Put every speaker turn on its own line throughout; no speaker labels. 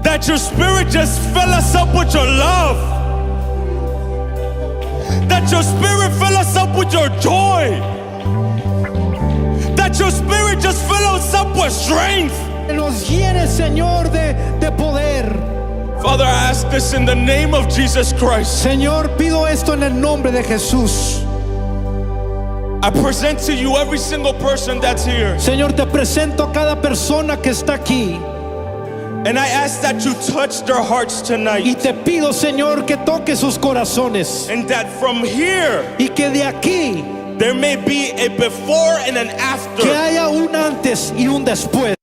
That your spirit just fill us up with your love. That your spirit fill us up with your joy. That your spirit just fill us up with strength.
Nos llene, Señor, de poder.
Father, I ask this in the name of Jesus Christ.
Señor, pido esto en el nombre de Jesús.
I present to you every single person that's here.
Señor, te presento a cada persona que está aquí.
And I ask that you touch their hearts tonight.
Y te pido, Señor, que toque sus corazones.
And that from here,
Y que de aquí,
there may be a before and an after.
que haya un antes y un después.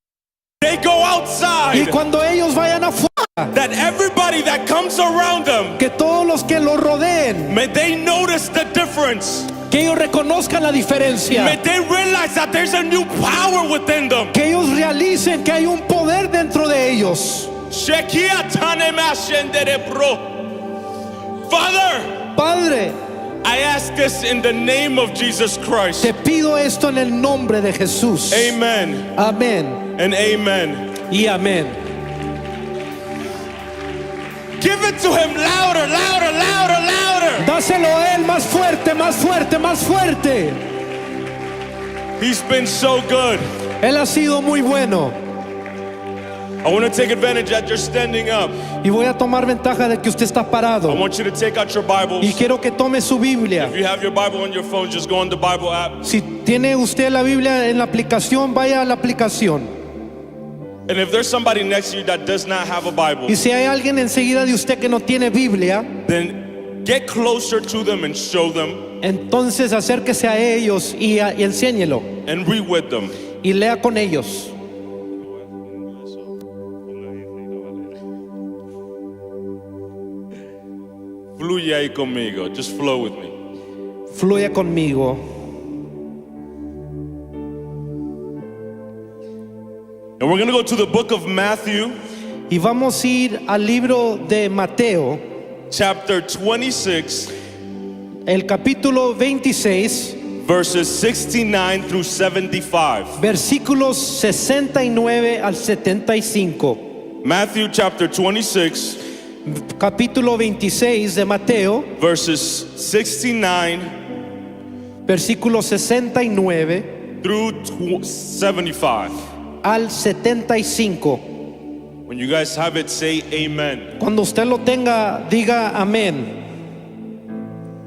They go outside.
Y cuando ellos vayan afuera,
That everybody that comes around them,
que todos los que lo rodeen,
may they notice the difference.
que ellos reconozcan la diferencia.
May they realize that there's a new power within them.
Que ellos realicen que hay un poder dentro de ellos.
Father,
Padre,
I ask this in the name of Jesus Christ.
te pido esto en el nombre de Jesús.
Amen
Amén
and amen.
y amén.
Give it to him louder, louder, louder, louder.
Dáselo a él más fuerte, más fuerte, más fuerte.
He's been so good.
Él ha sido muy bueno.
I want to take advantage that you're standing up.
Y voy a tomar ventaja de que usted está
I
parado.
want you to take out your Bibles.
Y quiero que tome su Biblia.
If you have your Bible on your phone, just go on the Bible app.
Si tiene usted la Biblia en la aplicación, vaya a la aplicación.
And if there's somebody next to you that does not have a Bible,
Y si hay alguien enseguida de usted que no tiene Biblia,
then get closer to them and show them
entonces acérquese a ellos y enséñelo.
and read with them.
Y lea con ellos.
Fluye ahí conmigo. Just flow with me.
Fluya conmigo.
And we're going to go to the book of Matthew,
Y vamos a ir al libro de Mateo,
chapter 26,
el capítulo 26,
verses 69 through 75.
versículos 69 al 75.
Matthew chapter 26,
Capítulo 26 de Mateo,
verses 69
versículo 69
through 75.
al 75.
When you guys have it, say amen.
Cuando usted lo tenga, diga amén.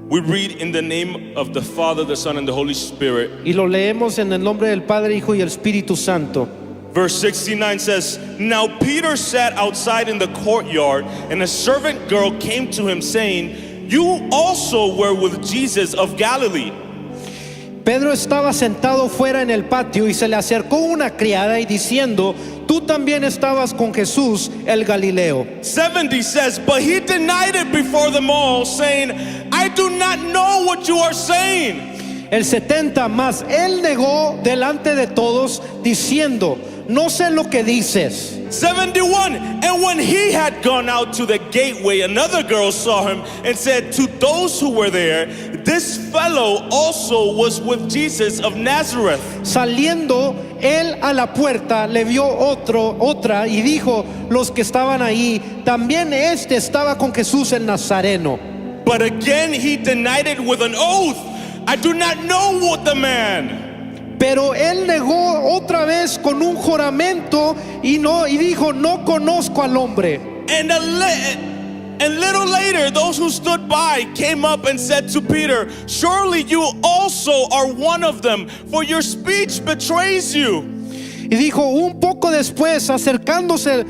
We read in the name of the Father, the Son, and the Holy Spirit.
Y lo leemos en el nombre del Padre, Hijo y el Espíritu Santo.
Verse 69 says, Now Peter sat outside in the courtyard, and a servant girl came to him saying, You also were with Jesus of Galilee.
Pedro estaba sentado fuera en el patio y se le acercó una criada y diciendo, tú también estabas con Jesús el Galileo.
70 says, But he denied it before them all, saying, I do not know what you are saying.
El 70 más él negó delante de todos diciendo, no sé lo que dices.
71, and when he had gone out to the gateway, another girl saw him and said to those who were there, This fellow also was with Jesus of Nazareth.
Saliendo él a la puerta, le vio otra y dijo, los que estaban ahí, también este estaba con Jesús el Nazareno.
But again he denied it with an oath, I do not know what the man.
Pero él negó otra vez con un juramento y dijo, no conozco al hombre.
And little later, those who stood by came up and said to Peter, Surely you also are one of them, for your speech betrays you.
Y dijo, un poco después, acercándose,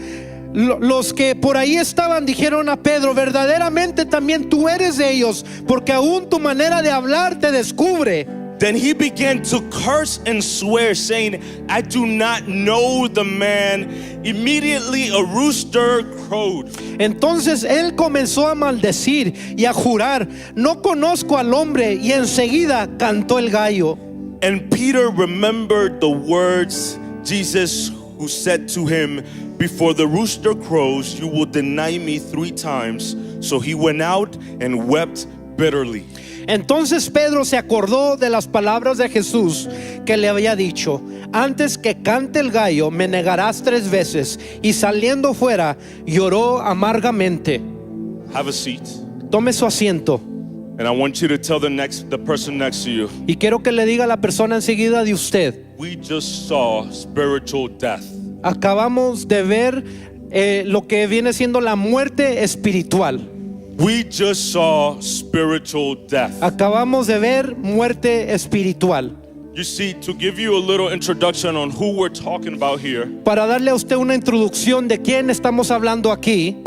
los que por ahí estaban dijeron a Pedro, verdaderamente también tú eres de ellos, porque aún tu manera de hablar te descubre.
Then he began to curse and swear, saying, I do not know the man. Immediately a rooster crowed.
Entonces él comenzó a maldecir y a jurar, no conozco al hombre, y enseguida cantó el gallo.
And Peter remembered the words Jesus who said to him, Before the rooster crows, you will deny me 3 times. So he went out and wept bitterly.
Entonces Pedro se acordó de las palabras de Jesús que le había dicho: antes que cante el gallo me negarás 3 veces. Y saliendo fuera lloró amargamente.
Have a seat.
Tome su asiento.
And I want you to tell the person next to you,
Y quiero que le diga a la persona enseguida de usted:
we just saw spiritual death.
acabamos de ver lo que viene siendo la muerte espiritual.
We just saw spiritual death.
Acabamos de ver muerte espiritual.
You see, to give you a little introduction on who we're talking about here,
Para darle a usted una introducción de quién estamos hablando aquí,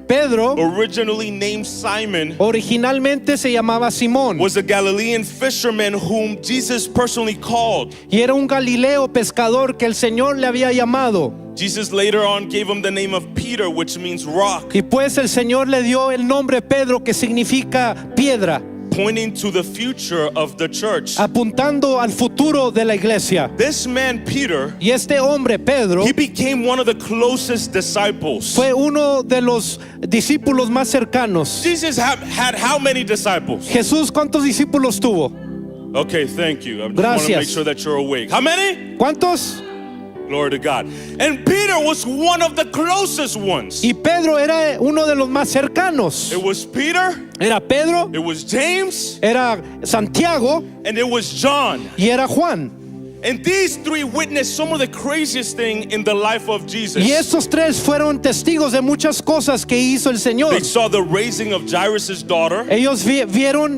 Pedro,
originally named Simon,
originalmente se llamaba Simón,
was a Galilean fisherman whom Jesus personally called.
y era un Galileo pescador que el Señor le había llamado.
Jesus later on gave him the name of Peter, which means rock,
Y pues el Señor le dio el nombre Pedro, que significa piedra,
pointing to the future of the church.
apuntando al futuro de la iglesia.
This man, Peter,
Y este hombre, Pedro,
he became one of the closest disciples.
fue uno de los discípulos más cercanos.
Jesus had how many disciples?
Jesús, ¿cuántos discípulos tuvo?
Okay, thank you. I just want to
Gracias.
make sure that you're awake. How many?
¿Cuántos?
Glory to God. And Peter was one of the closest ones.
Y Pedro era uno de los más cercanos.
It was Peter,
Era Pedro,
it was James,
era Santiago
and it was John.
y era Juan.
And these 3 witnessed some of the craziest thing in the life of Jesus.
Y estos 3 fueron testigos de muchas cosas que hizo el Señor.
They saw the raising of Jairus' daughter.
Ellos vieron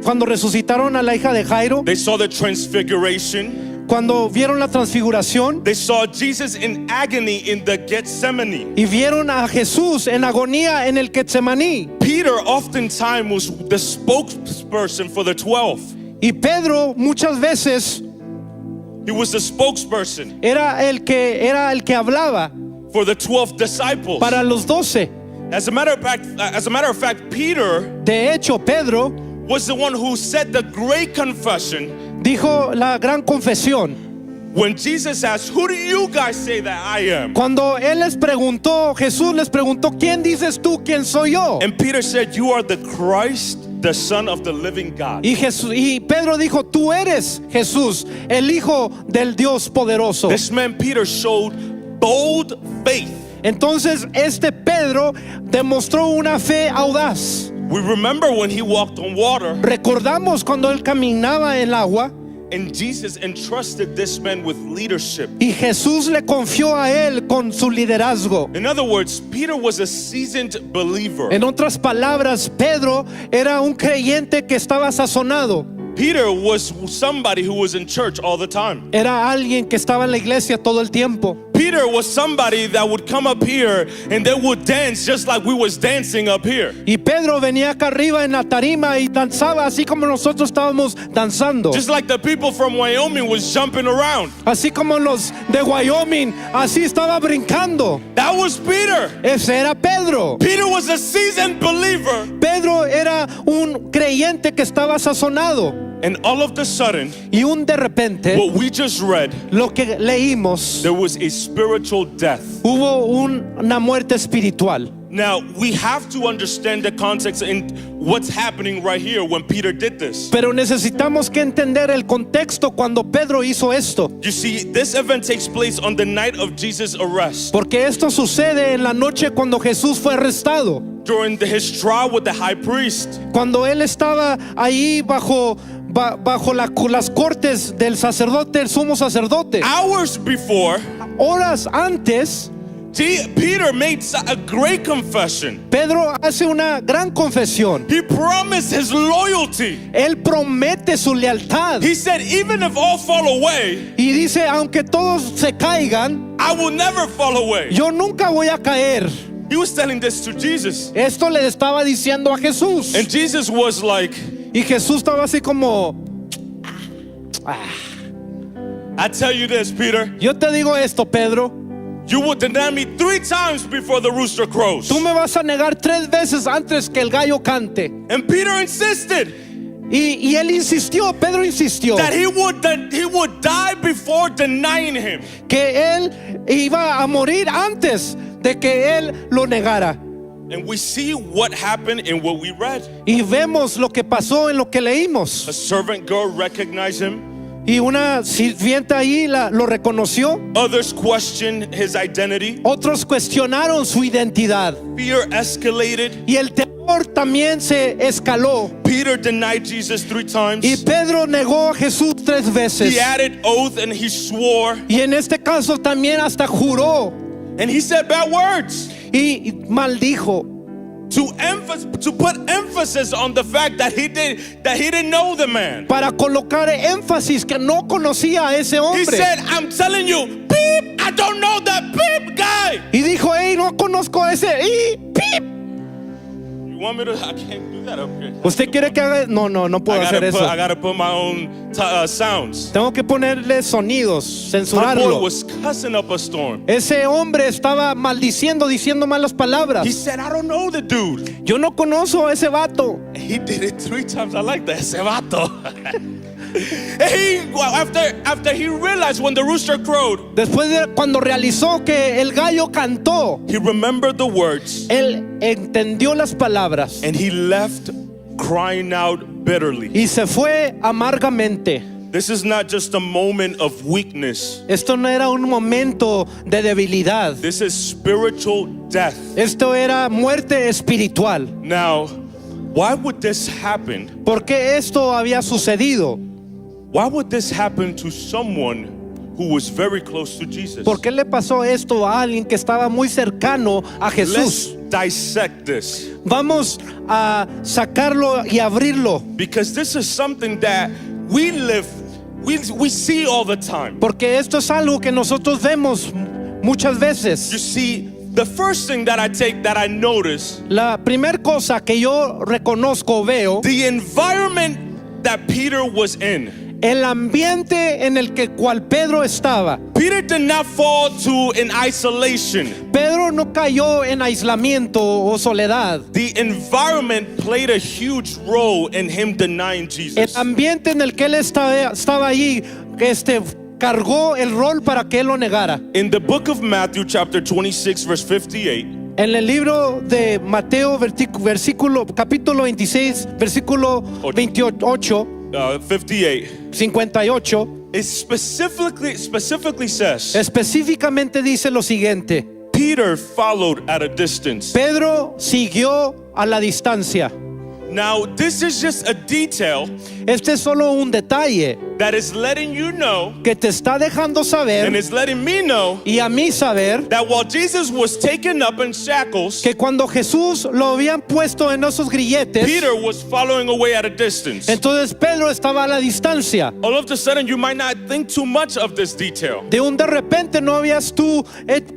cuando resucitaron a la hija de Jairo,
They saw the transfiguration.
cuando vieron la transfiguración,
They saw Jesus in agony in the Gethsemane.
y vieron a Jesús en agonía en el Getsemaní.
Peter oftentimes was the spokesperson for the 12.
Y Pedro muchas veces
He was the spokesperson
era el que hablaba
for the 12 disciples.
para los 12.
As a matter of fact, Peter
De hecho, Pedro
was the one who said the great confession
dijo la gran confesión
when Jesus asked, "Who do you guys say that I am?"
cuando Jesús les preguntó: ¿quién dices tú, quién soy yo?
And Peter said, "You are the Christ, the Son of the living God."
Y Pedro dijo: tú eres Jesús, el Hijo del Dios poderoso.
This man Peter showed bold faith.
Entonces Pedro demostró una fe audaz.
We remember when he walked on water,
Recordamos cuando él caminaba en el agua
and Jesus entrusted this man with leadership.
y Jesús le confió a él con su liderazgo.
In other words, Peter was a seasoned believer.
En otras palabras, Pedro era un creyente que estaba sazonado.
Peter was somebody who was in church all the time.
Era alguien que estaba en la iglesia todo el tiempo.
Peter was somebody that would come up here and they would dance just like we was dancing up here.
Y Pedro venía acá arriba en la tarima y danzaba así como nosotros estábamos danzando.
Just like the people from Wyoming was jumping around.
Así como los de Wyoming, así estaba brincando.
That was Peter.
Ese era Pedro.
Peter was a seasoned believer.
Pedro era un creyente que estaba sazonado.
And all of a sudden,
Y de repente,
what we just read,
lo que leímos,
there was a spiritual death.
hubo una muerte espiritual.
Now, we have to understand the context and what's happening right here when Peter did this.
Pero necesitamos que entender el contexto cuando Pedro hizo esto.
You see, this event takes place on the night of Jesus' arrest.
Porque esto sucede en la noche cuando Jesús fue arrestado.
During his trial with the high priest.
Cuando él estaba ahí bajo las cortes del sacerdote, el sumo sacerdote.
Hours before,
Horas antes,
Peter made a great confession.
Pedro hace una gran confesión.
He promised his loyalty.
Él promete su lealtad.
He said, even if all fall away,
Y dice: aunque todos se caigan,
I will never fall away.
yo nunca voy a caer.
He was telling this to Jesus.
Esto le estaba diciendo a Jesús.
And Jesus was like,
Y Jesús estaba así como:
I tell you this, Peter,
yo te digo esto, Pedro.
you will deny me 3 times before the rooster crows.
Tú me vas a negar 3 veces antes que el gallo cante.
And Peter insisted
Y él insistió, Pedro insistió,
that he would die before denying him.
que él iba a morir antes de que él lo negara.
And we see what happened in what we read.
Y vemos lo que pasó en lo que leímos.
A servant girl recognized him.
Y una sirvienta ahí lo reconoció.
Others questioned his identity.
Otros cuestionaron su identidad.
Fear escalated.
Y el temor también se escaló.
Peter denied Jesus 3 times.
Y Pedro negó a Jesús 3 veces.
He added oath and he swore.
Y en este caso también hasta juró.
And he said bad words.
Y maldijo.
To put emphasis on the fact that he didn't know the man.
Para colocar énfasis que no conocía a ese
He
hombre.
said, I'm telling you, beep, I don't know that beep guy.
Y dijo, hey, no conozco a ese. Y pip.
You want me to? I can't do that up here.
¿Usted quiere que haga? No puedo hacer eso.
I gotta put my own sounds.
Tengo que ponerle sonidos,
My boy
censurarlo.
was cussing up a storm.
Ese hombre estaba maldiciendo, diciendo malas palabras.
He said, I don't know the dude.
Yo no conozco a ese vato.
He did it 3 times. I like that. Ese vato. After he realized when the rooster crowed,
Después de cuando realizó que el gallo cantó,
he remembered the words
él entendió las palabras
and he left crying out bitterly.
y se fue amargamente.
This is not just a moment of weakness.
Esto no era un momento de debilidad.
This is spiritual death.
Esto era muerte espiritual.
Now, why would this happen?
¿Por qué esto había sucedido?
Why would this happen to someone who was very close to Jesus?
¿Por qué le pasó esto a alguien que estaba muy cercano a
Let's
Jesús?
dissect this,
Vamos a sacarlo y abrirlo,
because this is something that we see all the time.
porque esto es algo que nosotros vemos muchas
You
veces.
see, the first thing that I notice,
La primera cosa que yo reconozco, veo,
the environment that Peter was in.
el ambiente en el que cual Pedro estaba.
Peter did not fall to an isolation.
Pedro no cayó en aislamiento o soledad.
The environment played a huge role in him denying
El
Jesus.
ambiente en el que él estaba allí, cargó el rol para que él lo negara.
In the book of Matthew, chapter 26, verse 58,
En el libro de Mateo, capítulo 26, versículo 28, 58,
it specifically says,
específicamente dice lo siguiente:
Peter followed at a distance.
Pedro siguió a la distancia.
Now, this is just a detail
Este es solo un detalle
that is letting you know,
que te está dejando
and
saber
is letting me know,
y a mí saber
that while Jesus was taken up in shackles,
que cuando Jesús lo habían puesto en esos grilletes,
Peter was following away at a distance.
entonces Pedro estaba a la distancia.
All of a sudden, you might not think too much of this detail,
De repente no habías tú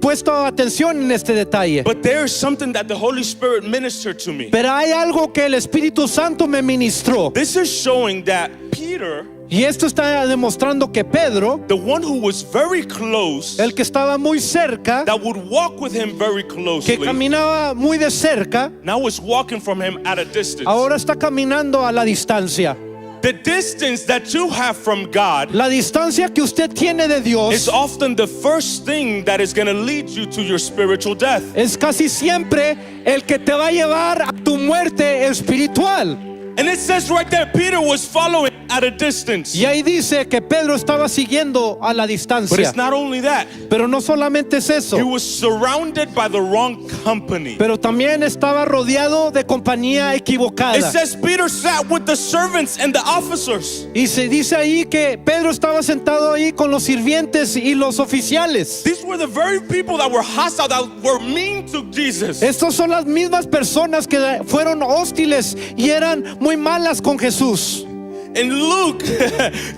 puesto atención en este detalle.
but there is something that the Holy Spirit ministered to me.
Pero hay algo que el Espíritu Santo me ministró.
This is showing that Peter,
Y esto está demostrando que Pedro,
the one who was very close,
el que estaba muy cerca,
that would walk with him very
que
closely,
caminaba muy de cerca,
now is walking from him at a distance.
ahora está caminando a la distancia.
The distance that you have from God
La distancia que usted tiene de
is
Dios
often the first thing that is going to lead you to your spiritual death.
es casi siempre el que te va a llevar a tu muerte espiritual.
And it says right there, Peter was following at a distance.
Y ahí dice que Pedro estaba siguiendo a la
But
distancia.
it's not only that,
Pero no solamente es
he
eso,
was surrounded by the wrong company.
pero también estaba rodeado de compañía
It
equivocada.
says Peter sat with the servants and the officers.
Y se dice ahí que Pedro estaba sentado ahí con los sirvientes y los oficiales.
These were the very people that were hostile, that were mean to Jesus.
Estas son las mismas personas que fueron hostiles y eran muy malas con Jesús.
And Luke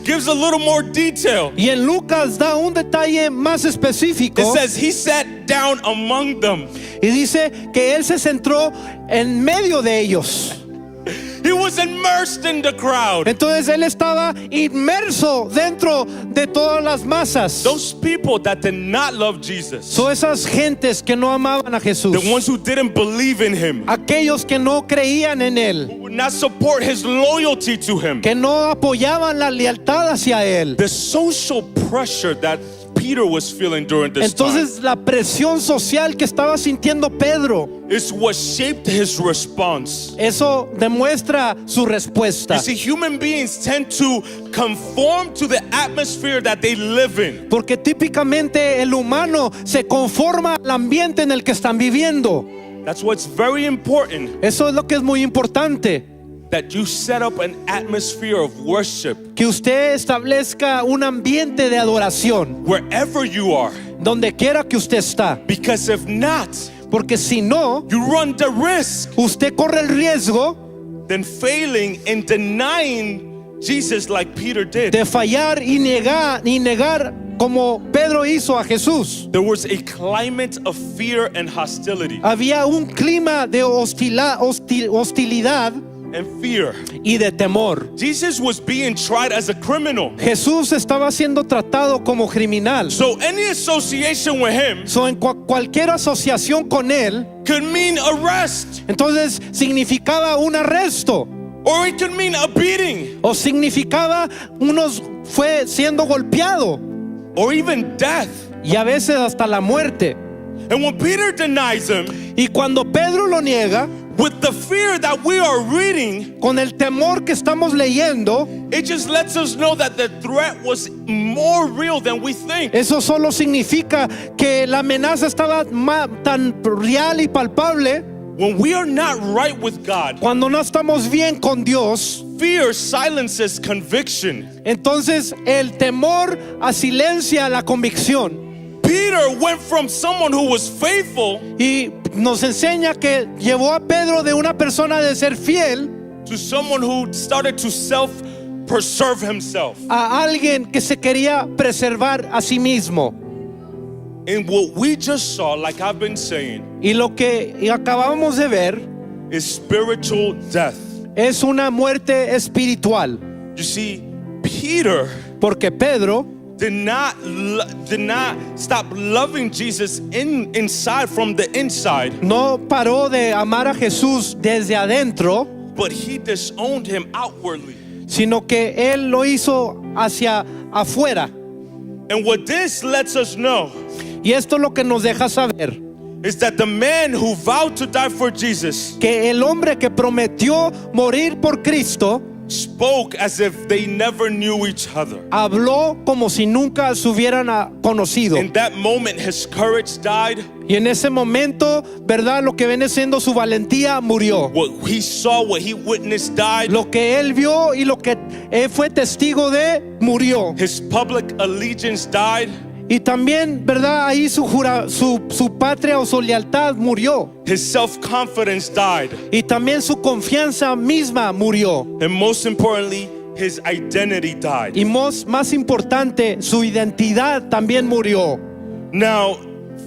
gives a little more detail.
Y en Lucas da un detalle más específico
It says he sat down among them.
y dice que él se centró en medio de ellos.
He was immersed in the crowd.
Entonces él estaba inmerso dentro de todas las masas.
Those people that did not love Jesus,
Son esas gentes que no amaban a Jesús.
the ones who didn't believe in him,
Aquellos que no creían en él,
who would not support his loyalty to him.
que no apoyaban la lealtad hacia él.
The social pressure that Peter was feeling during this
Entonces la presión social que estaba sintiendo Pedro,
time is what shaped his response.
eso demuestra su respuesta.
You see, human beings tend to conform to the atmosphere that they live in.
Porque típicamente el humano se conforma al ambiente en el que están viviendo.
That's what's very important,
Eso es lo que es muy importante.
that you set up an atmosphere of worship
Que usted establezca un ambiente de adoración
wherever you are.
donde quiera que usted está.
Because if not,
Porque si no,
you run the risk
usted corre el riesgo
then failing and denying Jesus like Peter did.
de fallar y negar como Pedro hizo a Jesús.
There was a climate of fear and hostility
Había un clima de hostilidad
and fear.
y de temor.
Jesus was being tried as a criminal.
Jesús estaba siendo tratado como criminal.
So any association with him
So, en cualquier asociación con él,
could mean arrest,
entonces significaba un arresto
or it could mean a beating,
o significaba fue siendo golpeado
or even death.
y a veces hasta la muerte.
And when Peter denies him,
Y cuando Pedro lo niega,
with the fear that we are reading,
con el temor que estamos leyendo,
it just lets us know that the threat was more real than we think.
eso solo significa que la amenaza estaba tan real y palpable.
When we are not right with God,
Cuando no estamos bien con Dios,
fear silences conviction.
entonces el temor asilencia la convicción.
Peter went from someone who was faithful
Y nos enseña que llevó a Pedro de una persona de ser fiel
to someone who started to self-preserve himself.
a alguien que se quería preservar a sí mismo.
And what we just saw, like I've been saying,
Y lo que acabamos de ver
is spiritual death.
es una muerte espiritual.
You see, Peter
Porque Pedro
did not stop loving Jesus inside from the inside,
no paró de amar a Jesús desde adentro,
but he disowned him outwardly.
sino que él lo hizo hacia afuera.
And what this lets us know
Y esto es lo que nos deja saber
is that the man who vowed to die for Jesus
que el hombre que prometió morir por Cristo
spoke as if they never knew each other.
habló como si nunca se hubieran conocido.
In that moment, his courage died.
Y en ese momento, ¿verdad? Lo que viene siendo su valentía murió.
What he saw, what he witnessed died.
Lo que él vio y lo que él fue testigo de murió.
His public allegiance died.
Y también, ¿verdad? Ahí su patria o su lealtad murió.
His self-confidence died.
Y también su confianza misma murió.
And most importantly, his identity died.
Y más importante, su identidad también murió.
Now,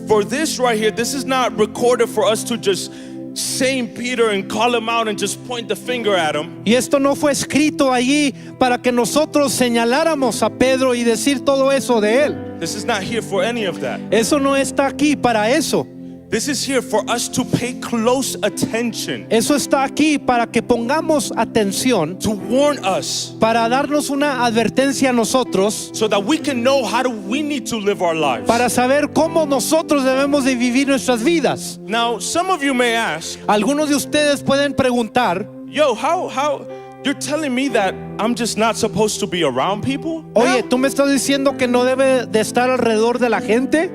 for this right here, this is not recorded for us to just shame Peter and call him out and just point the finger at him.
Y esto no fue escrito allí para que nosotros señaláramos a Pedro y decir todo eso de él.
This is not here for any of that.
Eso no está aquí para eso.
This is here for us to pay close attention,
Eso está aquí para que pongamos atención,
to warn us,
para darnos una advertencia a nosotros,
so that we can know how do we need to live our lives.
para saber cómo nosotros debemos de vivir nuestras vidas.
Now, some of you may ask,
Algunos de ustedes pueden preguntar,
yo, how you're telling me that I'm just not supposed to be around people?
oye,
now?
¿tú me estás diciendo que no debe de estar alrededor de la gente?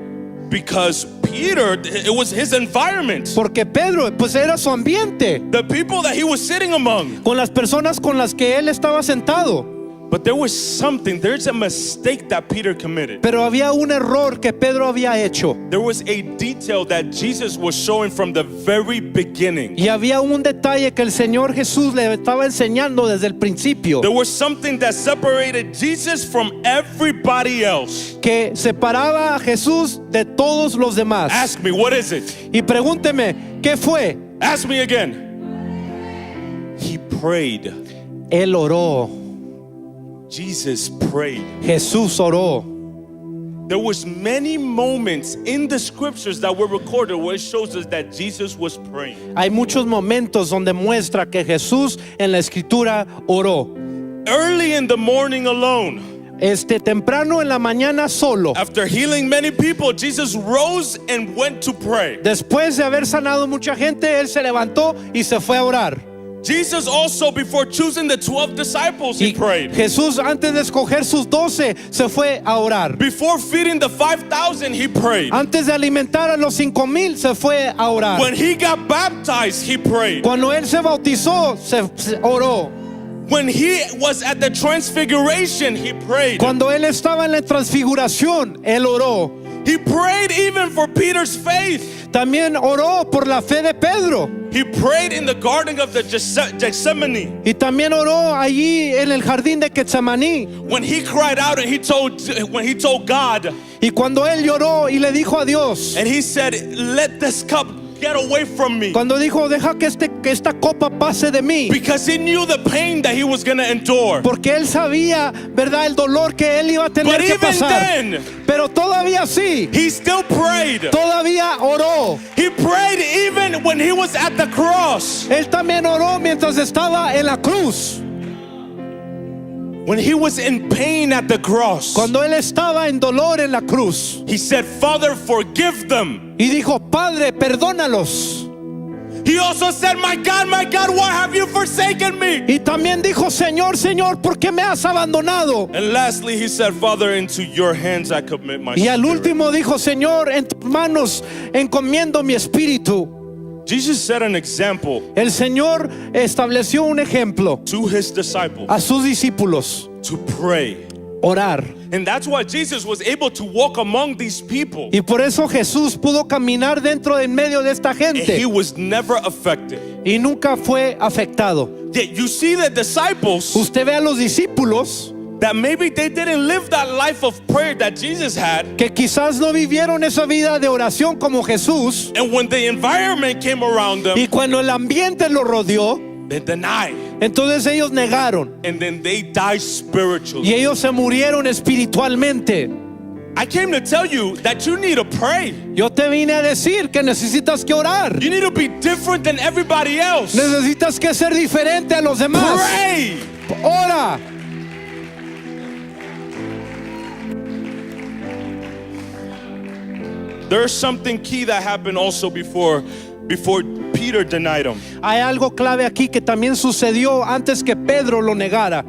Because Peter, it was his environment.
Porque Pedro, pues era su ambiente,
The people that he was sitting among.
con las personas con las que él estaba sentado.
But there's a mistake that Peter committed.
Pero había un error que Pedro había hecho.
There was a detail that Jesus was showing from the very beginning.
Y había un detalle que el Señor Jesús le estaba enseñando desde el principio,
There was something that separated Jesus from everybody else.
que separaba a Jesús de todos los demás.
Ask me, what is it?
Y pregúnteme, ¿qué fue?
Ask me again. He prayed.
Él oró.
Jesus prayed.
Jesús oró.
There was many moments in the scriptures that were recorded where it shows us that Jesus was praying.
Hay muchos momentos donde muestra que Jesús en la escritura oró.
Early in the morning alone,
temprano en la mañana solo.
After healing many people, Jesus rose and went to pray.
Después de haber sanado mucha gente, él se levantó y se fue a orar.
Jesus also, before choosing the 12 disciples, he
Y
prayed.
Jesús, antes de escoger sus 12, se fue a orar.
Before feeding the 5,000, he prayed.
Antes de alimentar a los 5,000, se fue a orar.
When he got baptized, he prayed.
Cuando él se bautizó, se oró.
When he was at the transfiguration, he prayed.
Cuando él estaba en la transfiguración, él oró.
He prayed even for Peter's faith.
También oró por la fe de Pedro.
He prayed in the garden of the Gethsemane.
Y también oró allí en el jardín de Getsemaní.
When he cried out and he told God,
Y cuando él lloró y le dijo a Dios,
and he said, "Let this cup get away from me."
cuando dijo, deja que esta copa pase de mí.
Because he knew the pain that he was going to endure.
Porque él sabía, ¿verdad?, el dolor que él iba a tener
But
que
even
pasar.
then,
Pero todavía sí,
he still prayed.
todavía oró.
He prayed even when he was at the cross.
Él también oró mientras estaba en la cruz.
When he was in pain at the cross,
Cuando él estaba en dolor en la cruz.
he said, "Father, forgive them."
Y dijo, Padre, perdónalos.
He also said, my God, why have you forsaken me?"
Y también dijo, Señor, Señor, ¿por qué me has abandonado?
And lastly, he said, "Father, into your hands I commit my
Y al
spirit."
último dijo, Señor, en tus manos encomiendo mi espíritu.
Jesus set an example
El Señor estableció un ejemplo
to his disciples
a sus discípulos.
to pray.
Orar.
And that's why Jesus was able to walk among these people.
Y por eso Jesús pudo caminar dentro en medio de esta
And he
gente.
was never affected.
Y nunca fue afectado.
Yet you see the disciples
Usted ve a los discípulos
that maybe they didn't live that life of prayer that Jesus had.
que quizás no vivieron esa vida de oración como Jesús.
And when the environment came around them,
Y cuando el ambiente lo rodeó,
they denied.
entonces ellos negaron.
And then they died spiritually.
Y ellos se murieron espiritualmente.
I came to tell you that you need to pray.
Yo te vine a decir que necesitas que orar.
You need to be different than everybody else.
Necesitas que ser diferente a los demás.
Pray.
Ora.
There's something key that happened also before Peter denied him.
Hay algo clave aquí que también sucedió antes que Pedro lo negara.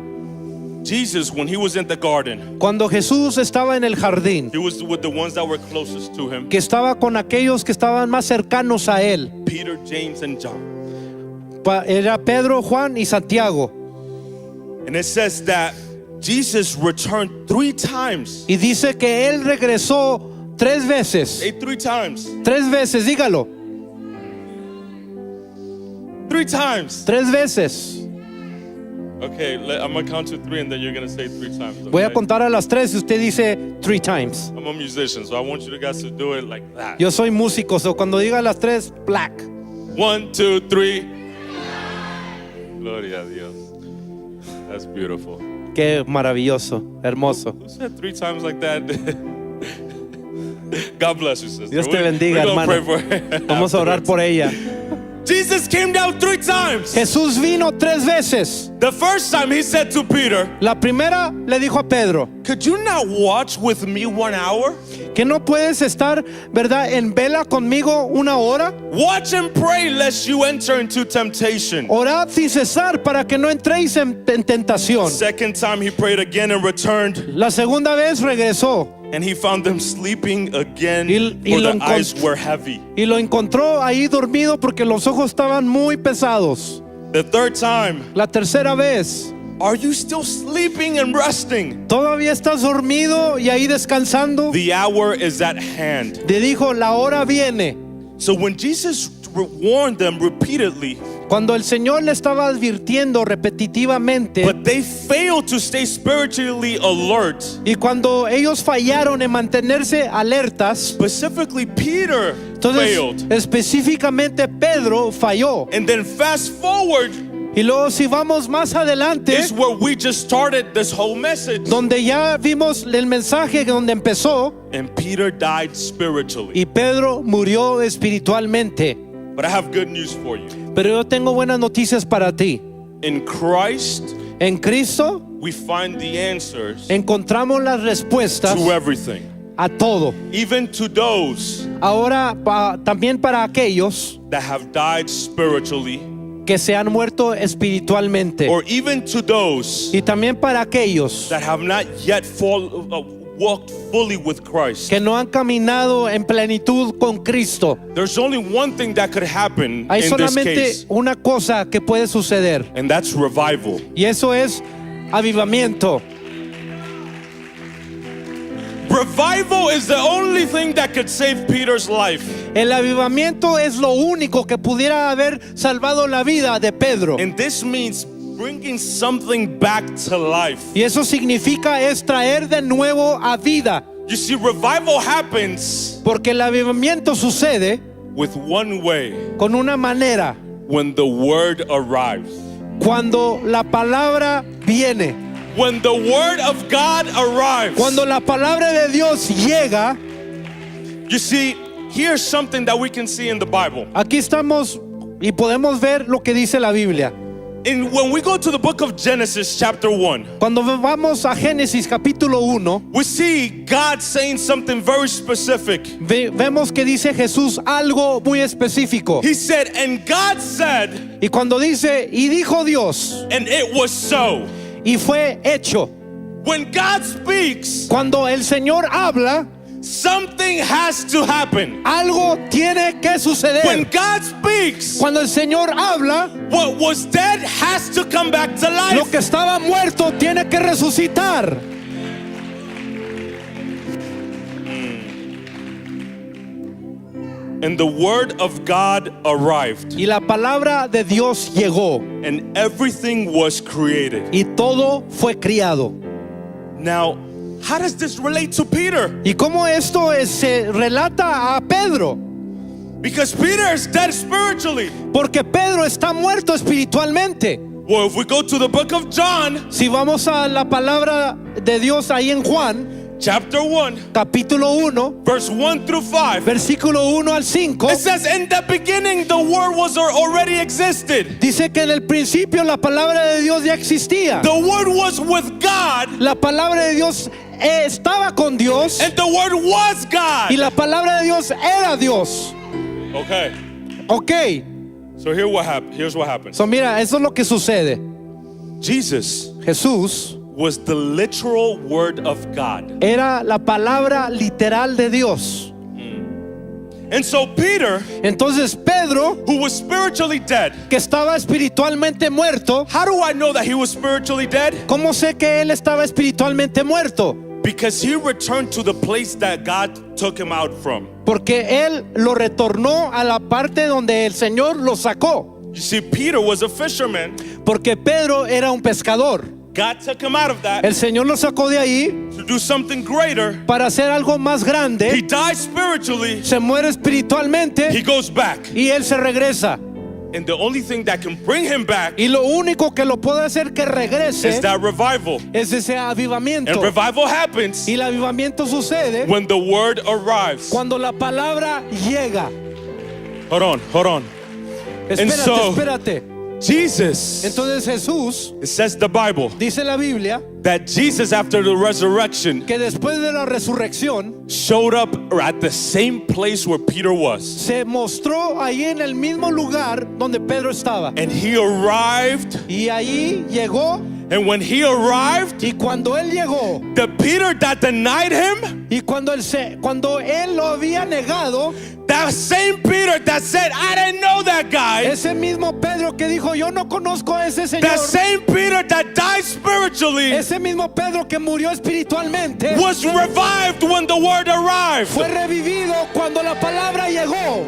Jesus, when he was in the garden,
Cuando Jesús estaba en el jardín,
he was with the ones that were closest to him,
que estaba con aquellos que estaban más cercanos a él.
Peter, James, and John.
Era Pedro, Juan y Santiago.
And it says that Jesus returned 3 times.
Y dice que él regresó 3 veces.
Say 3 times.
3 veces, dígalo.
3 times.
3 veces.
Okay, I'm gonna count to 3 and then you're gonna say 3 times.
Voy a
okay?
contar a las 3 y usted dice 3 times.
I'm a musician, so I want you guys to do it like that.
Yo soy músico, so cuando diga las 3, black.
1, 2, 3. Gloria a Dios. That's beautiful.
Qué maravilloso, hermoso.
Who said 3 times like that? God bless you, sister.
Dios te bendiga,
We're gonna
hermano.
pray for her
Vamos a orar
afterwards.
por ella.
Jesus came down 3 times.
Jesús vino 3 veces.
The first time he said to Peter,
La primera le dijo a Pedro,
"Could you not watch with me 1 hour?
que no puedes estar, ¿verdad?, en vela conmigo 1 hora.
Watch and pray lest you enter into temptation."
Orad sin cesar para que no entréis en tentación.
Second time he prayed again and returned,
La segunda vez regresó
and he found them sleeping again,
Y
for
lo
their eyes
encont-
were heavy.
y lo encontró ahí dormido porque los ojos estaban muy pesados.
The third time,
La tercera vez,
"Are you still sleeping and resting?
¿todavía estás dormido y ahí descansando?
The hour is at hand."
Le dijo, la hora viene.
So when Jesus warned them repeatedly,
Cuando el Señor le estaba advirtiendo repetitivamente,
but they failed to stay spiritually alert.
y cuando ellos fallaron en mantenerse alertas,
Specifically, Peter
entonces
failed.
específicamente Pedro falló.
And then fast forward
Y luego si vamos más adelante,
is where we just started this whole message.
donde ya vimos el mensaje donde empezó,
And Peter died spiritually.
y Pedro murió espiritualmente.
But I have good news for you.
Pero yo tengo buenas noticias para ti.
In Christ,
En Cristo
we find the answers
encontramos las respuestas
to everything.
a todo.
Even to those
Ahora, también para aquellos
that have died spiritually,
que se han muerto espiritualmente.
or even to those
Y también para aquellos
that have not yet walked fully with Christ.
que no han caminado en plenitud con Cristo.
There's only one thing that could happen
Hay
in this
solamente
case,
una cosa que puede suceder,
and that's revival.
y eso es avivamiento.
Revival is the only thing that could save Peter's life.
El avivamiento es lo único que pudiera haber salvado la vida de Pedro.
And this means bringing something back to life.
Y eso significa es traer de nuevo a vida.
You see, revival happens
Porque el avivamiento sucede
with one way:
con una manera,
when the word arrives.
cuando la palabra viene.
When the word of God arrives.
Cuando la palabra de Dios llega.
You see, here's something that we can see in the Bible.
Aquí estamos y podemos ver lo que dice la Biblia.
When we go to the book of Genesis chapter 1,
Cuando vamos a Génesis capítulo 1,
we see God saying something very specific.
vemos que dice Jesús algo muy específico.
He said, and God said,
Y cuando dice, y dijo Dios,
and it was so.
y fue hecho.
When God speaks,
Cuando el Señor habla,
something has to happen.
algo tiene que
When
suceder.
God speaks,
Cuando el Señor habla,
what was dead has to come back to
lo
life.
que estaba muerto tiene que resucitar.
And the word of God arrived,
Y la palabra de Dios llegó
and everything was created.
y todo fue criado.
Now, how does this relate to Peter?
¿Y cómo esto se relata a Pedro?
Because Peter is dead spiritually.
Porque Pedro está muerto espiritualmente.
Well, if we go to the book of John,
Si vamos a la palabra de Dios ahí en Juan,
chapter 1,
capítulo 1,
verse 1 through 5,
versículo 1 al 5,
it says, in the beginning the word was or already existed.
dice que en el principio la palabra de Dios ya existía.
The word was with God,
La palabra de Dios estaba con Dios
and the word was God.
y la palabra de Dios era Dios.
Okay,
Ok,
so here's what happened.
so mira, eso es lo que sucede.
Jesus
Jesús
was the literal word of God.
era la palabra literal de Dios.
And so Peter,
Entonces Pedro,
who was spiritually dead,
que estaba espiritualmente muerto,
how do I know that he was spiritually dead?
¿cómo sé que él estaba espiritualmente muerto?
Because he returned to the place that God took him out from.
Porque él lo retornó a la parte donde el Señor lo sacó.
You see, Peter was a fisherman.
Porque Pedro era un pescador.
God took him out of that
El Señor lo sacó de ahí
to do something greater.
para hacer algo más
He
grande.
dies spiritually.
Se muere espiritualmente
He goes back.
y él se regresa.
And the only thing that can bring him back
Y lo único que lo puede hacer que
is
regrese
that revival.
es ese avivamiento.
And revival happens
Y el avivamiento sucede
when the word arrives.
cuando la palabra llega.
Hold on.
Espérate, espérate.
Jesus,
Entonces Jesús,
it says the Bible,
dice la Biblia,
that Jesus after the resurrection
que después de la resurrección
showed up at the same place where Peter was.
se mostró ahí en el mismo lugar donde Pedro estaba.
And he arrived.
Y ahí llegó.
And when he arrived,
Y cuando él llegó,
the Peter that denied him,
y cuando él lo había negado,
that same Peter that said, I didn't know that guy,
ese mismo Pedro que dijo, yo no conozco a ese
that
Señor,
same Peter that died spiritually,
ese mismo Pedro que murió espiritualmente,
was revived when the word arrived.
fue revivido cuando la palabra llegó.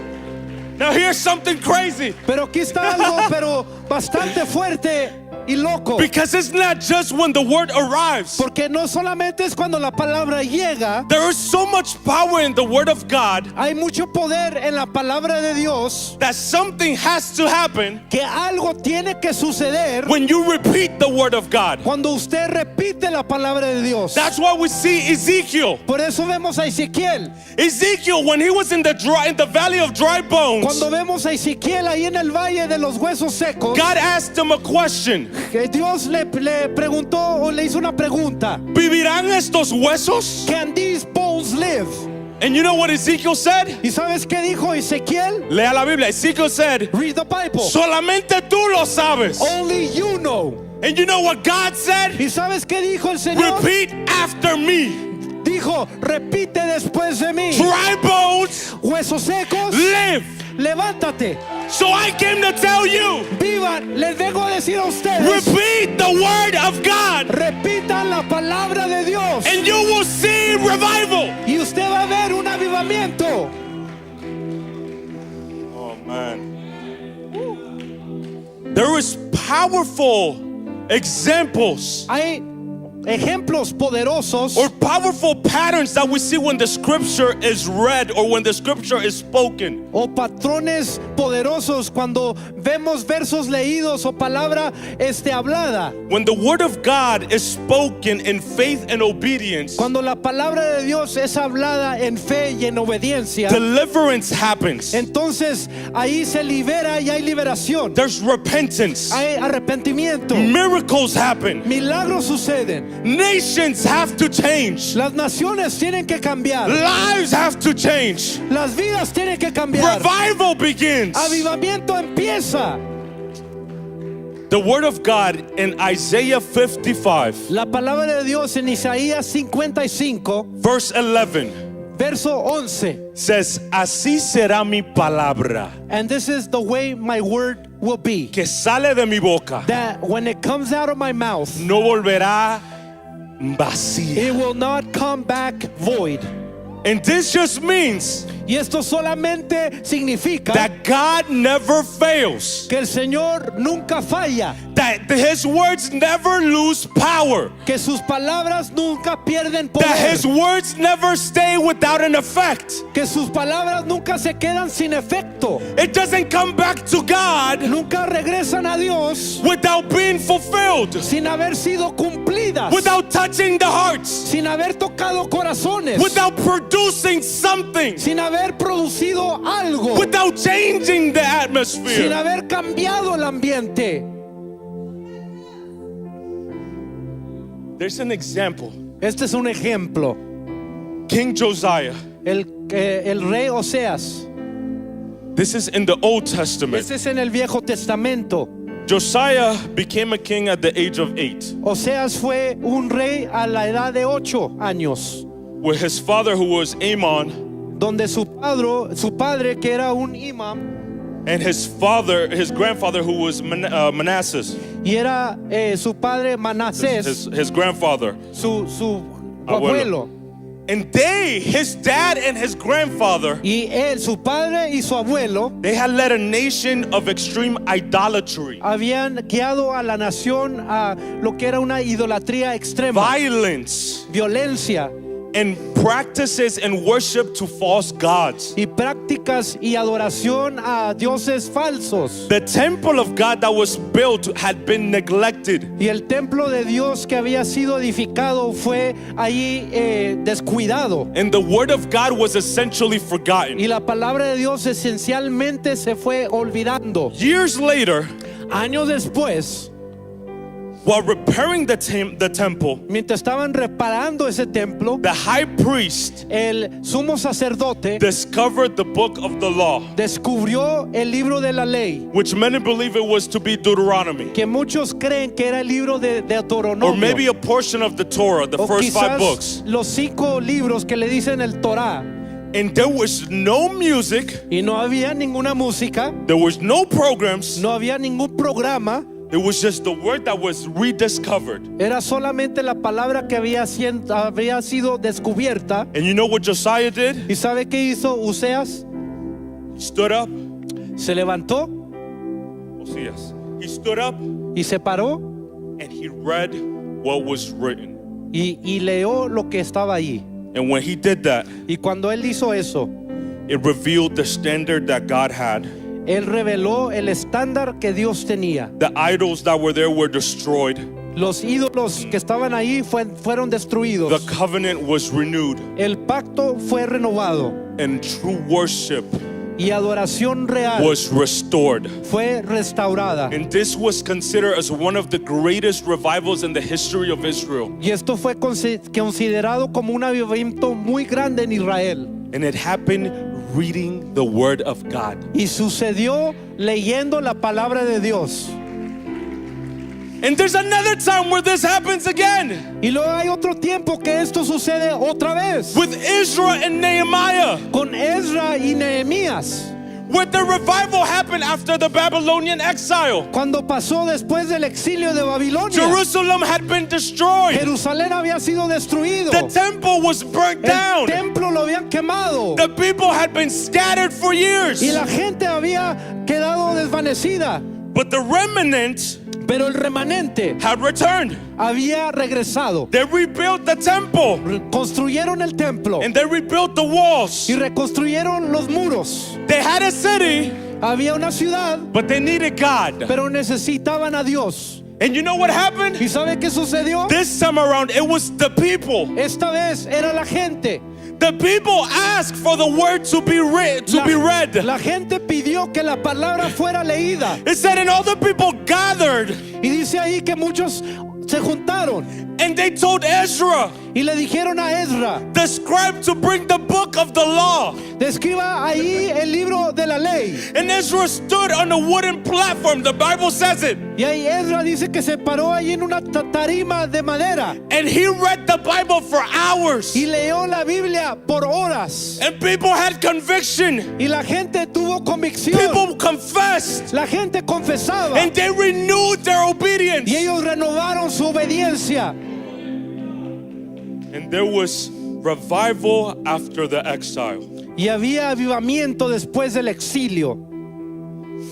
Now here's something crazy,
Pero aquí está algo, pero bastante fuerte y loco.
because it's not just when the word arrives.
Porque no solamente es cuando la palabra llega,
There is so much power in the word of God
hay mucho poder en la palabra de Dios,
that something has to happen
que algo tiene que suceder
when you repeat the word of God.
cuando usted repite la palabra de Dios.
That's why we see Ezekiel.
Por eso vemos a Ezequiel.
Ezekiel, when he was in the valley of dry bones,
Cuando vemos a Ezequiel ahí en el valle de los huesos secos,
God asked him a question.
Que Dios le preguntó o le hizo una pregunta.
¿Vivirán estos huesos?
Can these bones live?
And you know what Ezekiel said?
¿Y sabes qué dijo Ezequiel?
Lea la Biblia. Ezekiel said,
Read the Bible.
solamente tú lo sabes.
Only you know.
And you know what God said?
¿Y sabes qué dijo el Señor?
Repeat after me.
Dijo, repite después de mí.
Dry bones,
Huesos secos,
live.
levántate.
So I came to tell you,
Vivan, les vengo a decir a ustedes.
repeat the word of God,
Repitan la palabra de Dios.
and you will see revival.
Y usted va a ver un avivamiento.
Oh man. There is powerful examples
Hay ejemplos poderosos
or powerful patterns that we see when the scripture is read or when the scripture is spoken.
o patrones poderosos cuando vemos versos leídos o palabra hablada.
When the word of God is spoken in faith and obedience,
Cuando la palabra de Dios es hablada en fe y en obediencia,
deliverance happens.
entonces ahí se libera y hay liberación.
There's repentance.
Hay arrepentimiento.
Miracles happen.
Milagros suceden.
Nations have to change.
Las naciones tienen que cambiar.
Lives have to change.
Las vidas tienen que cambiar.
Revival begins.
Avivamiento empieza.
The word of God in Isaiah 55,
La palabra de Dios en Isaías 55,
verse 11,
verso 11.
says, así será mi palabra
And this is the way my word will be.
que sale de mi boca.
That when it comes out of my mouth,
No volverá vacía.
it will not come back void.
And this just means
Y esto solamente significa
that God never fails.
que el Señor nunca falla,
That his words never lose power.
que sus palabras nunca pierden
That his
poder,
words never stay without an effect.
que sus palabras nunca se quedan sin efecto,
It doesn't come back to God
nunca regresan a Dios
without being fulfilled,
sin haber sido cumplidas,
without touching the hearts,
sin haber tocado corazones,
without producing something,
sin haber producido algo,
without changing the
sin
atmosphere.
haber cambiado el ambiente.
There's an example.
Este es un ejemplo.
King Josiah.
El rey Oseas.
This is in the Old Testament.
Este es en el Viejo Testamento.
Josiah became a king at the age of 8,
Oseas fue un rey a la edad de 8 años,
with his father, who was Amon,
donde su padre que era un imam,
and his grandfather, who was Manasseh,
y era su padre Manasés,
his grandfather.
su abuelo.
And his dad and his grandfather,
Y él, su padre y su abuelo,
they had led a nation of extreme idolatry,
habían guiado a la nación a lo que era una idolatría extrema,
violence,
violencia
and practices and worship to false gods.
y prácticas y adoración a dioses falsos.
The temple of God that was built had been neglected.
Y el templo de Dios que había sido edificado fue allí descuidado.
And the word of God was essentially forgotten.
Y la palabra de Dios esencialmente se fue olvidando.
Years later,
Años después,
while repairing the temple,
mientras estaban reparando ese templo,
the high priest
el sumo sacerdote
discovered the book of the law,
descubrió el libro de la ley,
which many believe it was to be Deuteronomy,
que muchos creen que era el libro de
or
Deuteronomio,
maybe a portion of the Torah, the
o
first 5
quizás
books.
los 5 libros que le dicen el Torá.
And there was no music,
Y no había ninguna música,
there was no programs,
no había ningún programa.
it was just the word that was rediscovered.
Era solamente la palabra que había sido descubierta.
And you know what Josiah did?
¿Y sabe qué hizo Oseas?
He stood up.
Se levantó
Oseas. He stood up
y se paró
and he read what was written.
y leó lo que estaba ahí.
And when he did that,
Y cuando él hizo eso,
it revealed the standard that God had.
él reveló el estándar que Dios tenía.
The idols that were there were destroyed.
Los ídolos que estaban ahí fueron destruidos.
The covenant was renewed.
El pacto fue renovado.
And true worship
y adoración real
was restored.
fue restaurada.
And this was considered as one of the greatest revivals in the history of Israel.
Y esto fue considerado como un avivamiento muy grande en Israel.
And it happened reading the word of God.
Y sucedió leyendo la palabra de Dios.
And there's another time where this happens again.
Y luego hay otro tiempo que esto sucede otra vez.
With Ezra and Nehemiah.
Con Ezra y Nehemías.
Where the revival happened after the Babylonian exile.
Cuando pasó después del exilio de Babilonia.
Jerusalem had been destroyed.
Jerusalén había sido destruido.
The temple was burnt
El
down.
templo lo habían quemado.
The people had been scattered for years.
Y la gente había quedado desvanecida.
But the remnant
Pero el remanente
had returned.
había regresado.
They rebuilt the temple.
Construyeron el templo
And they rebuilt the walls.
y reconstruyeron los muros.
They had a city,
Había una ciudad,
but they needed God.
pero necesitaban a Dios.
And you know what happened?
¿Y sabe qué sucedió?
This time around, it was the people.
Esta vez era la gente.
The people asked for the word to be read.
La gente pidió que la palabra fuera leída.
It said, and all the people gathered,
Y dice ahí que muchos se juntaron
and they told Ezra,
y le dijeron a Ezra,
the scribe, to bring the book of the law.
describa ahí el libro de la ley.
And Ezra stood on a wooden platform. The Bible says it.
Y ahí Ezra dice que se paró ahí en una tarima de madera
And he read the Bible for hours.
y leyó la Biblia por horas.
And people had conviction.
Y la gente tuvo convicción.
People confessed.
La gente confesaba.
And they renewed their obedience.
Y ellos renovaron su obediencia.
And there was revival after the exile.
Y había avivamiento después del exilio.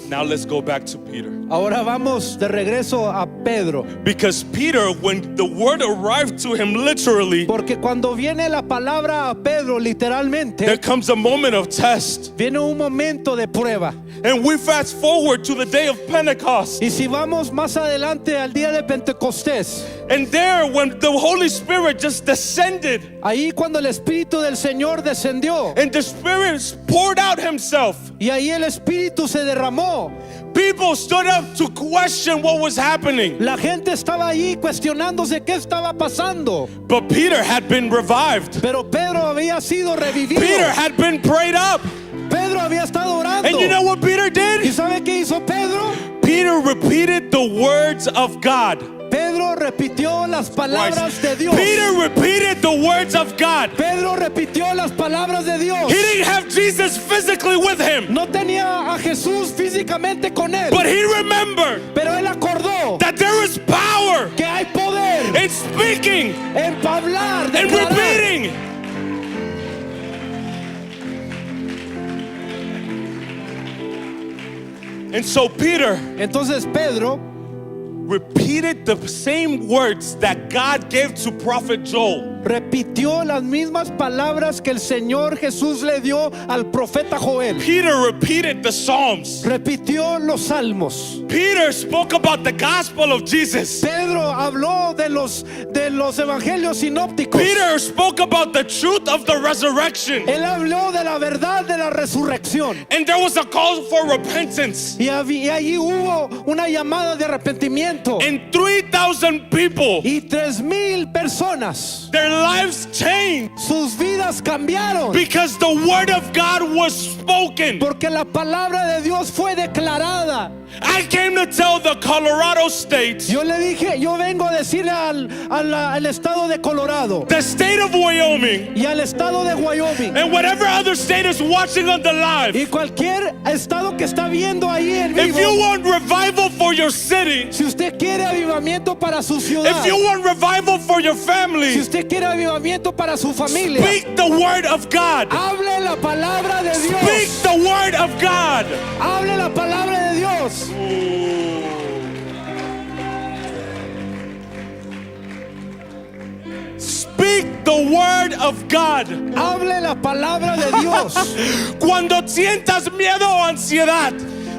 Now let's go back to Peter.
Ahora vamos de regreso a Pedro.
Because Peter, when the word arrived to him literally,
Porque cuando viene la palabra a Pedro,
there
literalmente,
comes a moment of test.
viene un momento de prueba.
And we fast forward to the day of Pentecost.
Y si vamos más adelante al día de Pentecostés,
And there, when the Holy Spirit just descended,
ahí cuando el Espíritu del Señor descendió,
and the Spirit poured out himself,
y ahí el Espíritu se derramó,
people stood up to question what was happening.
la gente estaba ahí cuestionándose qué estaba pasando.
But Peter had been revived.
Pero Pedro había sido revivido.
Peter had been prayed up.
Pedro había estado orando.
And you know what Peter
¿Y
did?
sabe qué hizo Pedro?
Peter repeated the words of God.
Pedro repitió las palabras de Dios.
Peter repeated the words of God.
Pedro repitió las palabras de Dios.
He didn't have Jesus physically with him,
No tenía a Jesús físicamente con él,
but he remembered
pero él acordó
that there is power
que hay poder
in speaking
en hablar,
and
declarar.
repeating. And so Peter
Entonces Pedro
repeated the same words that God gave to prophet Joel.
repitió las mismas palabras que el Señor Jesús le dio al profeta Joel.
Peter repeated the Psalms.
Repitió los salmos.
Peter spoke about the gospel of Jesus.
Pedro habló de los evangelios sinópticos.
Peter spoke about the truth of the resurrection.
Él habló de la verdad de la resurrección.
And there was a call for repentance.
Y allí hubo una llamada de arrepentimiento.
And 3,000 people,
Y 3,000 personas,
their lives changed
sus vidas cambiaron.
because the word of God was spoken.
Porque la palabra de Dios fue declarada.
I came to tell the Colorado state,
Yo vengo a decirle al estado de Colorado
the state of Wyoming,
y al estado de Wyoming
and whatever other state is watching on the live,
y cualquier estado que está viendo ahí en
if
vivo.
you want revival for your city,
Si usted quiere avivamiento para su ciudad,
if you want revival for your
si
family,
usted quiere avivamiento para su familia,
speak the word of God.
hable la palabra de
Speak
Dios.
the word of God.
Hable la palabra de Dios.
Speak the word of God.
Hable la palabra de Dios.
Cuando sientas miedo o ansiedad,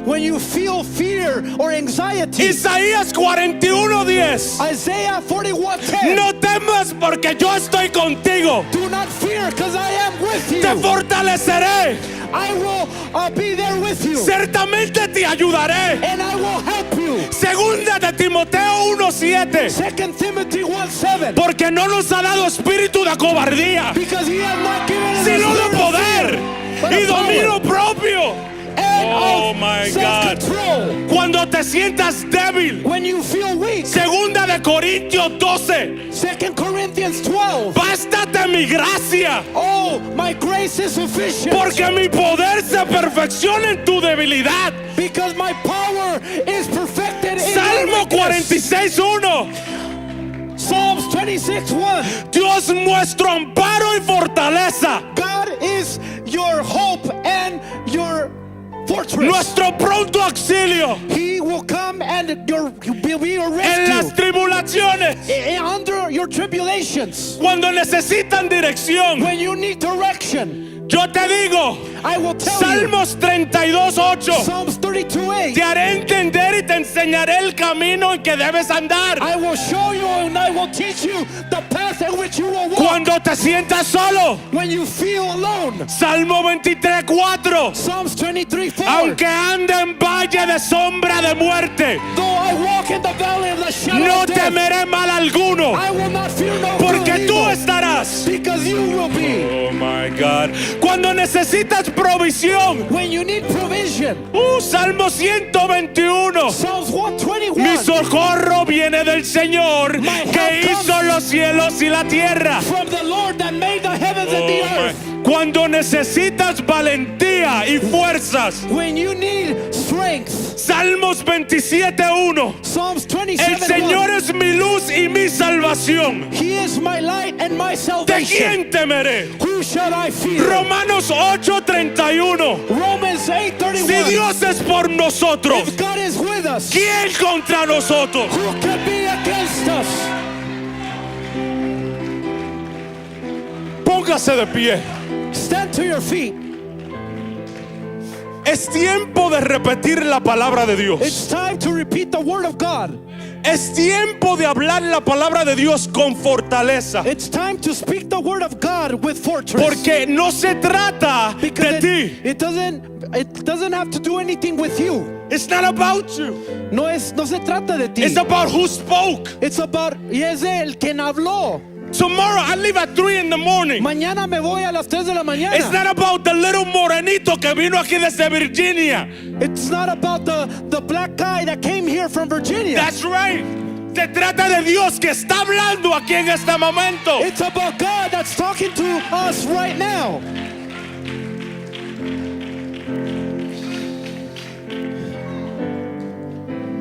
When you feel fear or anxiety,
Isaías 41:10.
Isaiah 41:10.
No temas porque yo estoy contigo.
Do not fear because I am with with
te
you.
fortaleceré,
I will be there with you.
ciertamente te ayudaré.
And I will help you.
Segunda de Timoteo 1:7.
2 Timothy 1:7.
Porque no nos ha dado espíritu de cobardía,
Because he has not given us a
sino de
spirit of
poder
fear, but
y
of power
dominio propio.
and
Oh
of
my God.
self-control.
Cuando te sientas débil,
When you feel weak,
segunda de Corintios 12,
2 Corinthians 12.
bástate mi gracia,
Oh, my grace is sufficient.
porque mi poder se perfecciona en tu debilidad.
Because my power is perfected in
Salmo
your weakness.
46:1.
Psalms 26:1.
Dios nuestro amparo y fortaleza,
God is your hope and your fortress.
nuestro pronto auxilio
He will come and will be your
en las
rescue
tribulaciones,
under your tribulations.
cuando necesitan dirección.
When you need direction,
Yo te digo,
I will tell
Salmos 32:8.
you. Psalms 32:8.
Te haré entender y te enseñaré el camino en que debes andar.
I will show you and I will teach you the path in which you will walk.
Cuando te sientas solo,
When you feel alone.
Salmo 23:4.
Psalms 23:4.
Aunque ande en valle de sombra de muerte,
Though I walk in the valley of the shadow
no
of death,
temeré mal alguno,
I will not fear no
porque tú
evil,
estarás.
because you will be.
Oh my God. Cuando necesitas provisión,
When you need provision.
Salmo 121.
Psalms 121.
Mi socorro viene del Señor,
My help
que hizo
comes
los cielos y la tierra.
from the Lord that made the heavens and the
Oh,
earth.
my. Cuando necesitas valentía y fuerzas,
When you need strength.
Salmos 27:1.
Psalms
El
27:1.
Señor es mi luz y mi salvación.
He is my light and my
¿De
salvation.
quién temeré?
Who shall I fear?
Romanos 8:31.
Romans 8:31.
Si Dios es por nosotros,
If God is with us,
¿quién contra nosotros?
who can be against us?
Póngase de pie.
Stand to your feet.
Es tiempo de repetir la palabra de Dios.
It's time to repeat the word of God.
Es tiempo de hablar la palabra de Dios con fortaleza.
It's time to speak the word of God with fortress.
Porque no se trata
Because
de ti.
it doesn't have to do anything with you.
It's not about you.
No se trata de ti.
It's about who spoke.
It's about, y es él quien habló.
Tomorrow I leave at 3 in the morning.
Mañana me voy a las 3 de la mañana.
It's not about the little morenito que vino aquí desde Virginia.
It's not about the black guy that came here from Virginia.
That's right. Se trata de Dios que está hablando aquí en este momento.
It's about God that's talking to us right now.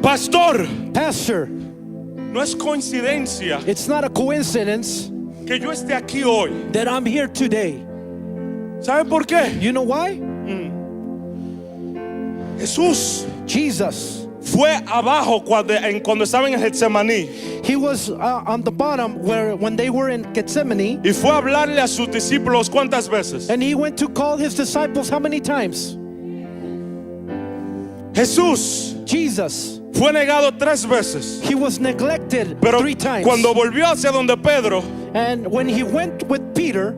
Pastor,
Pastor,
no es coincidencia
it's not a coincidence
que yo esté aquí hoy.
that I'm here today.
¿Sabe por qué?
You know why?
Jesús
Jesus,
fue abajo cuando estaban en Getsemaní
he was on the bottom when they were in Gethsemane,
y fue a hablarle a sus discípulos ¿cuántas veces?
and he went to call his disciples how many times?
Jesús
Jesus,
fue negado 3 veces.
he was neglected
Pero
3 times.
cuando volvió hacia donde Pedro,
And when he went with Peter,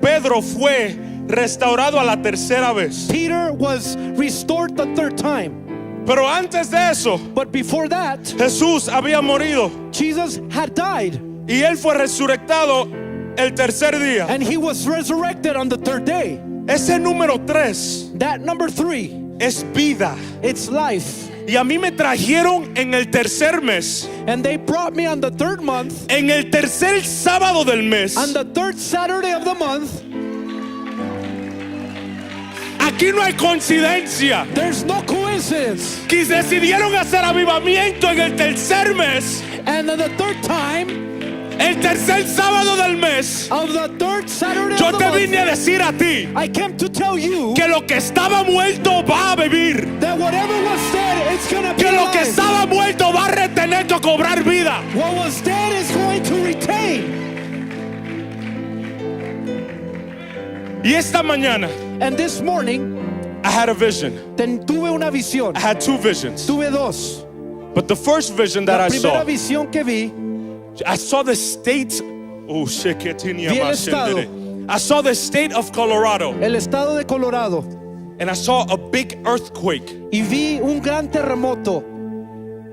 Pedro fue restaurado a la tercera vez.
Peter was restored the 3rd time.
Pero antes de eso,
But before that,
Jesús había morido
Jesus had died,
y él fue resucitado el tercer día.
and he was resurrected on the 3rd day.
Ese número 3
That number 3,
es vida.
it's life.
Y a mí me trajeron en el tercer mes,
And they brought me on the 3rd month,
en el tercer sábado del mes.
on the 3rd Saturday of the month.
Aquí no hay coincidencia.
There's no coincidence.
Que decidieron hacer avivamiento en el tercer mes,
And on the 3rd time
el tercer sábado del mes.
of the 3rd Saturday
Yo
of the
te
month,
vine a decir a ti
I came to tell you
que lo que estaba muerto va a vivir.
that whatever was dead, it's gonna be
Que lo que
alive.
estaba muerto va a retener a cobrar vida.
What was dead is going to retain.
Y esta mañana,
And this morning,
I had a vision.
tuve una visión.
I had 2 visions.
Tuve 2.
But the first vision that
La
I
primera
saw,
visión que vi,
I saw the states. Oh, shit, que tenía
vi el
más
estado.
gente. I saw the state of Colorado,
el estado de Colorado,
and I saw a big earthquake.
y vi un gran terremoto.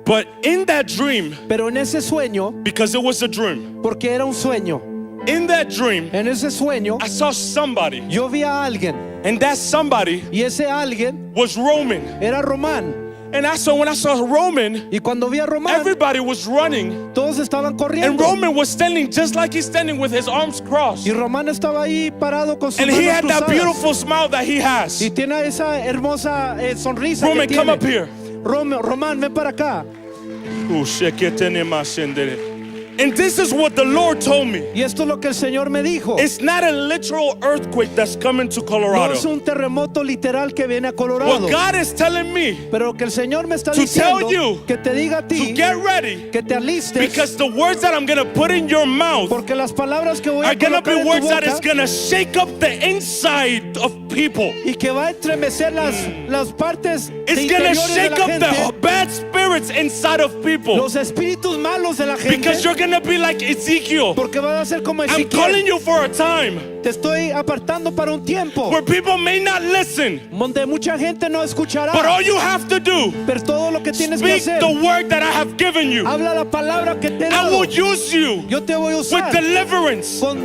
But in that dream,
Pero en ese sueño,
because it was a dream,
porque era un sueño,
in that dream,
en ese sueño
I saw somebody,
yo vi a alguien,
and that somebody
y ese alguien
was Roman.
era Román.
And when I saw Roman,
Y cuando vi a Román,
everybody was running,
todos estaban
and
corriendo.
Roman was standing just like he's standing with his arms crossed.
Y Román estaba ahí parado con sus
And he
manos
had that
cruzadas.
beautiful smile that he has.
Y tiene esa hermosa sonrisa
Roman,
que
come
tiene.
up here.
Román, ven para acá.
And this is what the Lord told me.
Y esto es lo que el Señor me dijo.
It's not a literal earthquake that's coming to
No
Colorado.
es un terremoto literal que viene a Colorado.
What God is telling me,
Pero lo que el Señor me está
to
diciendo,
tell you
que te diga a
to
ti,
get ready,
que te alistes,
because the words that I'm going to put in your mouth
porque las palabras que voy a
are going to
colocar
be
en tu
words that is
boca
going to shake up the inside of people.
y que va a estremecer las partes
It's going to
interiores de
shake
la
up
gente,
the bad spirits inside of people.
los espíritus malos de la gente,
Because you're going to be like Ezekiel.
porque van a ser como
I'm calling
Ezequiel.
you for a time
Te estoy apartando para un tiempo
where people may not listen,
donde mucha gente no escuchará,
but all you have to do,
pero todo lo que tienes que
speak
hacer,
the word that I have given you.
habla la palabra que te he
I
dado.
will use you
Yo te voy a
with
usar
deliverance,
con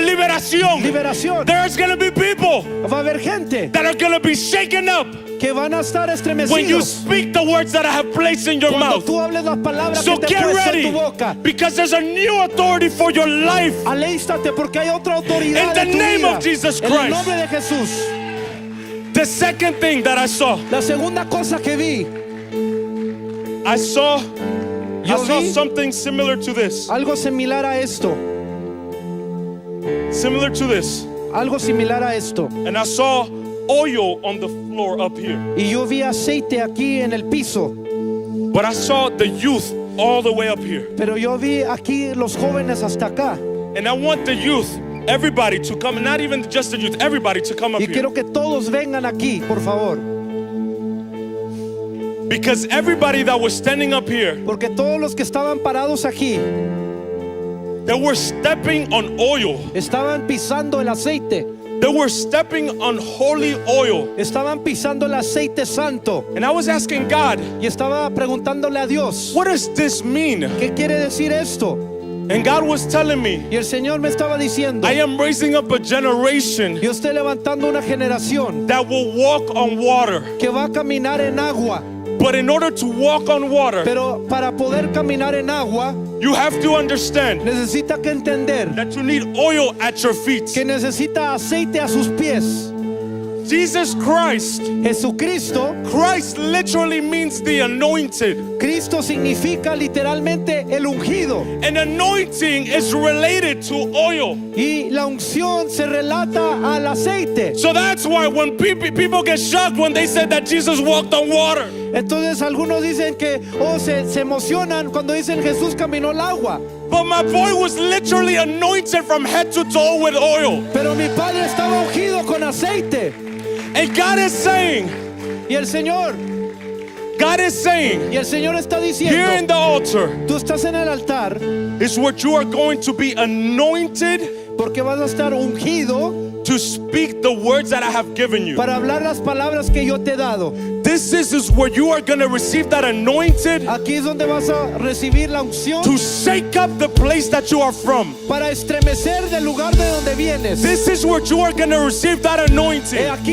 liberación.
liberación.
There's going to be people
Va a haber gente
that are going to be shaken up
que van a estar
when you
estremecidos
speak the words that I have placed in your
cuando
mouth.
tú hables las palabras
So
que te he
get
puesto en
ready,
tu boca.
because there's a new authority for your life.
Alístate porque hay otra autoridad
In the
en tu
name
vida.
of Jesus
En el
Christ.
nombre de Jesús.
The second thing that I saw,
La segunda cosa que vi,
I saw
Yo vi
something similar to this.
algo similar a esto,
Similar to this.
algo similar a esto.
And I saw oil on the floor up here.
Y yo vi aceite aquí en el piso,
But I saw the youth all the way up here.
pero yo vi aquí los jóvenes hasta acá.
And I want the youth, everybody to come, not even just the youth, everybody to come up
Y
here.
quiero que todos vengan aquí, por favor,
Because everybody that was standing up here,
porque todos los que estaban parados aquí
they were stepping on oil.
estaban pisando el aceite,
They were stepping on holy oil.
estaban pisando el aceite santo.
And I was asking God,
Y estaba preguntándole a Dios,
what does this mean?
¿qué quiere decir esto?
And God was telling me,
Y el Señor me estaba diciendo,
I am raising up a generation
yo estoy levantando una generación
that will walk on water.
que va a caminar en agua,
But in order to walk on water,
pero para poder caminar en agua
you have to understand
necesita que entender
that you need oil at your feet.
que necesita aceite a sus pies.
Jesus Christ,
Jesucristo,
Christ literally means the anointed.
Cristo significa literalmente el ungido.
An anointing is related to oil.
Y la unción se relata al aceite.
So that's why when people get shocked when they said that Jesus walked on water.
Entonces algunos dicen que se emocionan cuando dicen Jesús caminó el agua.
But my boy was literally anointed from head to toe with oil.
Pero mi padre estaba ungido con aceite.
And God is saying,
Y el Señor está
here in
diciendo,
the altar
tú estás en el altar
is where you are going to be anointed
porque vas a estar ungido
to speak the words that I have given you.
para hablar las palabras que yo te he dado.
This is where you are going to receive that anointed
Aquí es donde vas a recibir la unción
to shake up the place that you are from.
para estremecer del lugar de donde vienes.
This is where you are going to receive that anointing
Aquí